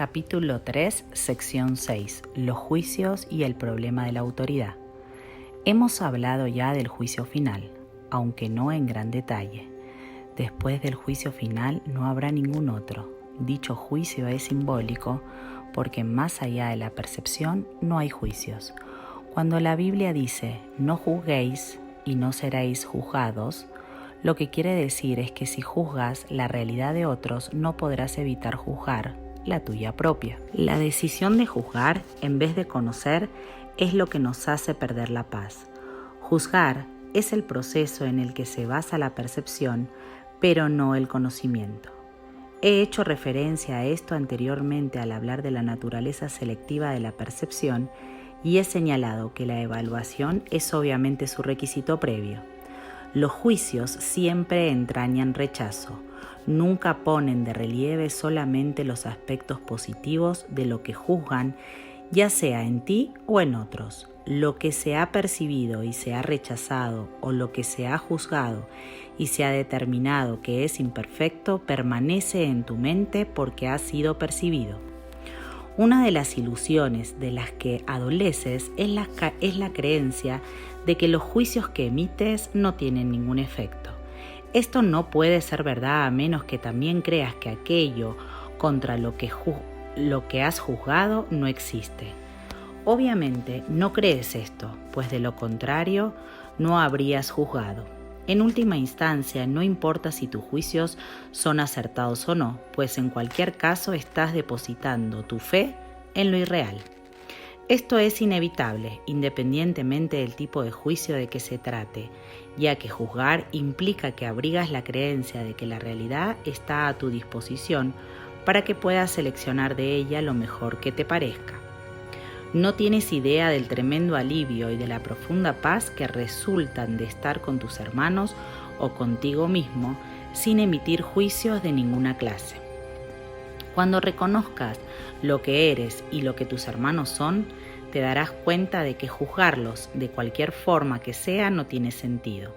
Capítulo 3, sección 6. Los juicios y el problema de la autoridad. Hemos hablado ya del juicio final, aunque no en gran detalle. Después del juicio final no habrá ningún otro. Dicho juicio es simbólico porque más allá de la percepción no hay juicios. Cuando la Biblia dice no juzguéis y no seréis juzgados, lo que quiere decir es que si juzgas la realidad de otros no podrás evitar juzgar la tuya propia. La decisión de juzgar en vez de conocer es lo que nos hace perder la paz. Juzgar es el proceso en el que se basa la percepción, pero no el conocimiento. He hecho referencia a esto anteriormente al hablar de la naturaleza selectiva de la percepción y he señalado que la evaluación es obviamente su requisito previo. Los juicios siempre entrañan rechazo. Nunca ponen de relieve solamente los aspectos positivos de lo que juzgan, ya sea en ti o en otros. Lo que se ha percibido y se ha rechazado, o lo que se ha juzgado y se ha determinado que es imperfecto, permanece en tu mente porque ha sido percibido. Una de las ilusiones de las que adoleces es la creencia de que los juicios que emites no tienen ningún efecto. Esto no puede ser verdad a menos que también creas que aquello contra lo que has juzgado no existe. Obviamente no crees esto, pues de lo contrario no habrías juzgado. En última instancia, no importa si tus juicios son acertados o no, pues en cualquier caso estás depositando tu fe en lo irreal. Esto es inevitable, independientemente del tipo de juicio de que se trate, ya que juzgar implica que abrigas la creencia de que la realidad está a tu disposición para que puedas seleccionar de ella lo mejor que te parezca. No tienes idea del tremendo alivio y de la profunda paz que resultan de estar con tus hermanos o contigo mismo sin emitir juicios de ninguna clase. Cuando reconozcas lo que eres y lo que tus hermanos son, te darás cuenta de que juzgarlos de cualquier forma que sea no tiene sentido.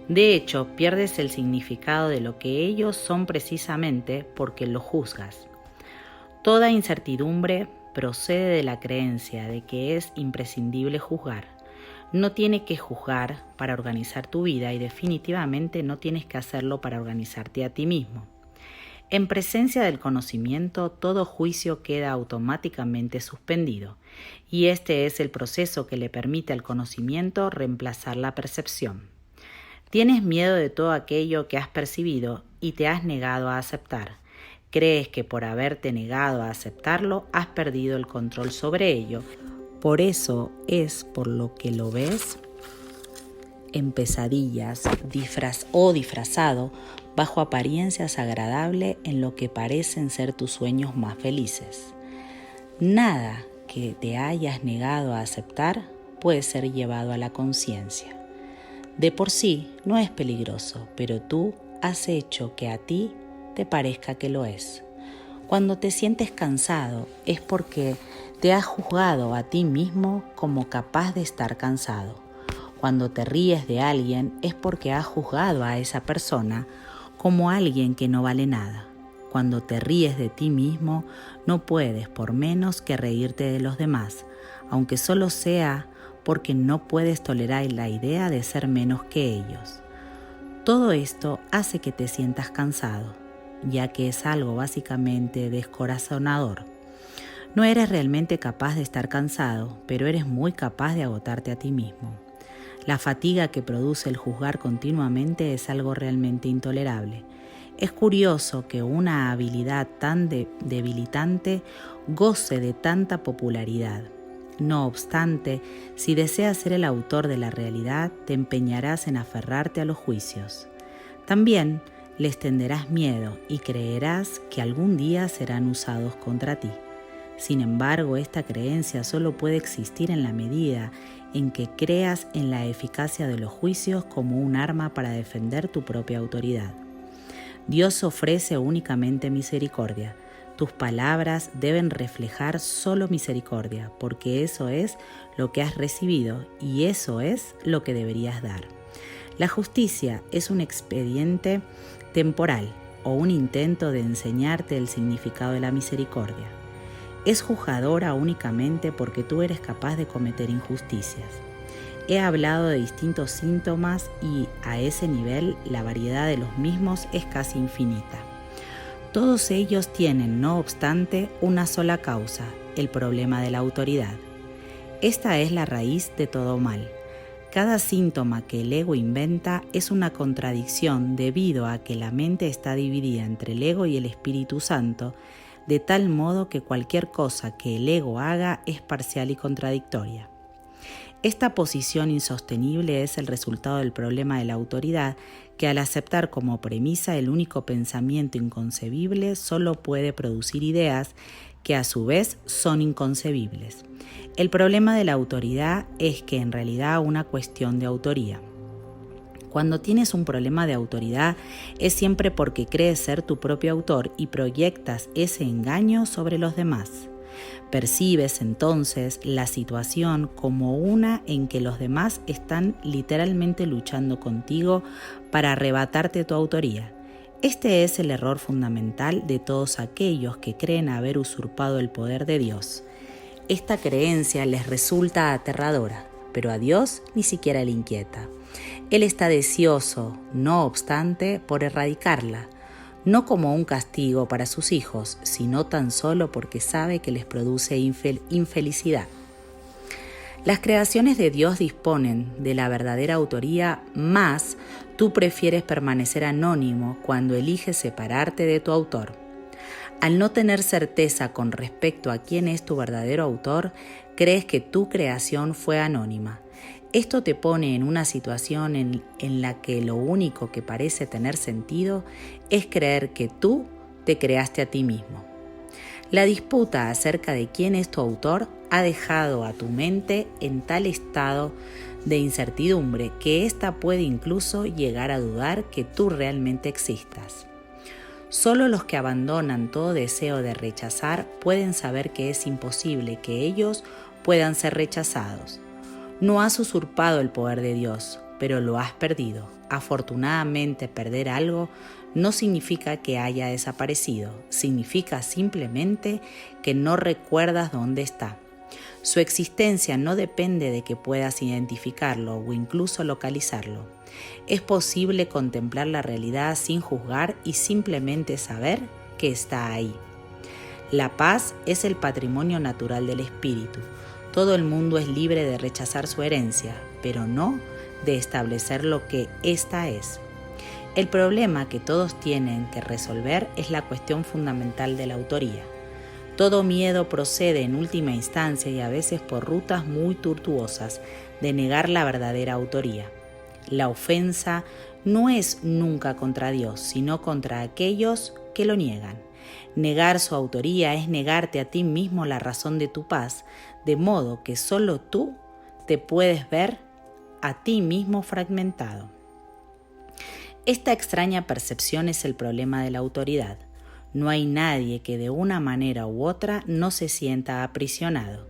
De hecho, pierdes el significado de lo que ellos son precisamente porque lo juzgas. Toda incertidumbre procede de la creencia de que es imprescindible juzgar. No tienes que juzgar para organizar tu vida y definitivamente no tienes que hacerlo para organizarte a ti mismo. En presencia del conocimiento, todo juicio queda automáticamente suspendido, y este es el proceso que le permite al conocimiento reemplazar la percepción. Tienes miedo de todo aquello que has percibido y te has negado a aceptar. Crees que por haberte negado a aceptarlo, has perdido el control sobre ello. Por eso es por lo que lo ves en pesadillas disfrazado bajo apariencias agradables en lo que parecen ser tus sueños más felices. Nada que te hayas negado a aceptar puede ser llevado a la conciencia. De por sí no es peligroso, pero tú has hecho que a ti te parezca que lo es. Cuando te sientes cansado es porque te has juzgado a ti mismo como capaz de estar cansado. Cuando te ríes de alguien es porque has juzgado a esa persona como alguien que no vale nada. Cuando te ríes de ti mismo, no puedes por menos que reírte de los demás, aunque solo sea porque no puedes tolerar la idea de ser menos que ellos. Todo esto hace que te sientas cansado, ya que es algo básicamente descorazonador. No eres realmente capaz de estar cansado, pero eres muy capaz de agotarte a ti mismo. La fatiga que produce el juzgar continuamente es algo realmente intolerable. Es curioso que una habilidad tan debilitante goce de tanta popularidad. No obstante, si deseas ser el autor de la realidad, te empeñarás en aferrarte a los juicios. También les tenderás miedo y creerás que algún día serán usados contra ti. Sin embargo, esta creencia solo puede existir en la medida en que creas en la eficacia de los juicios como un arma para defender tu propia autoridad. Dios ofrece únicamente misericordia. Tus palabras deben reflejar solo misericordia, porque eso es lo que has recibido y eso es lo que deberías dar. La justicia es un expediente temporal o un intento de enseñarte el significado de la misericordia. es juzgadora únicamente porque tú eres capaz de cometer injusticias. He hablado de distintos síntomas y a ese nivel la variedad de los mismos es casi infinita. Todos ellos tienen, no obstante, una sola causa, el problema de la autoridad. Esta es la raíz de todo mal. Cada síntoma que el ego inventa es una contradicción debido a que la mente está dividida entre el ego y el Espíritu Santo, de tal modo que cualquier cosa que el ego haga es parcial y contradictoria. Esta posición insostenible es el resultado del problema de la autoridad, que al aceptar como premisa el único pensamiento inconcebible solo puede producir ideas que a su vez son inconcebibles. El problema de la autoridad es que en realidad una cuestión de autoría. Cuando tienes un problema de autoridad es siempre porque crees ser tu propio autor y proyectas ese engaño sobre los demás. Percibes entonces la situación como una en que los demás están literalmente luchando contigo para arrebatarte tu autoría. Este es el error fundamental de todos aquellos que creen haber usurpado el poder de Dios. Esta creencia les resulta aterradora, pero a Dios ni siquiera le inquieta. Él está deseoso, no obstante, por erradicarla, no como un castigo para sus hijos, sino tan solo porque sabe que les produce infelicidad. Las creaciones de Dios disponen de la verdadera autoría, mas tú prefieres permanecer anónimo cuando eliges separarte de tu autor. Al no tener certeza con respecto a quién es tu verdadero autor, crees que tu creación fue anónima. Esto te pone en una situación en la que lo único que parece tener sentido es creer que tú te creaste a ti mismo. La disputa acerca de quién es tu autor ha dejado a tu mente en tal estado de incertidumbre que ésta puede incluso llegar a dudar que tú realmente existas. Solo los que abandonan todo deseo de rechazar pueden saber que es imposible que ellos puedan ser rechazados. No has usurpado el poder de Dios, pero lo has perdido. Afortunadamente, perder algo no significa que haya desaparecido, significa simplemente que no recuerdas dónde está. Su existencia no depende de que puedas identificarlo o incluso localizarlo. Es posible contemplar la realidad sin juzgar y simplemente saber que está ahí. La paz es el patrimonio natural del espíritu. Todo el mundo es libre de rechazar su herencia, pero no de establecer lo que ésta es. El problema que todos tienen que resolver es la cuestión fundamental de la autoría. Todo miedo procede en última instancia y a veces por rutas muy tortuosas de negar la verdadera autoría. La ofensa no es nunca contra Dios, sino contra aquellos que lo niegan. Negar su autoría es negarte a ti mismo la razón de tu paz, de modo que solo tú te puedes ver a ti mismo fragmentado. Esta extraña percepción es el problema de la autoridad. No hay nadie que de una manera u otra no se sienta aprisionado.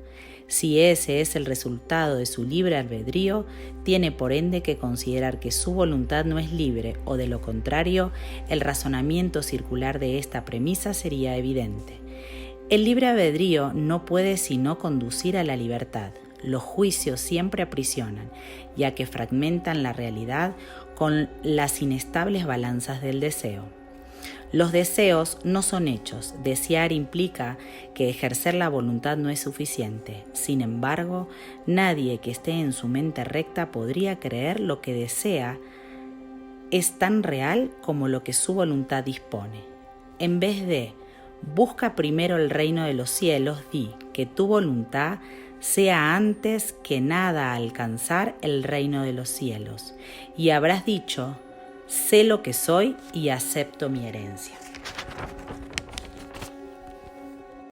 Si ese es el resultado de su libre albedrío, tiene por ende que considerar que su voluntad no es libre, o de lo contrario, el razonamiento circular de esta premisa sería evidente. El libre albedrío no puede sino conducir a la libertad. Los juicios siempre aprisionan, ya que fragmentan la realidad con las inestables balanzas del deseo. Los deseos no son hechos. Desear implica que ejercer la voluntad no es suficiente. Sin embargo, nadie que esté en su mente recta podría creer lo que desea es tan real como lo que su voluntad dispone. En vez de busca primero el reino de los cielos, di que tu voluntad sea antes que nada alcanzar el reino de los cielos, y habrás dicho: sé lo que soy y acepto mi herencia.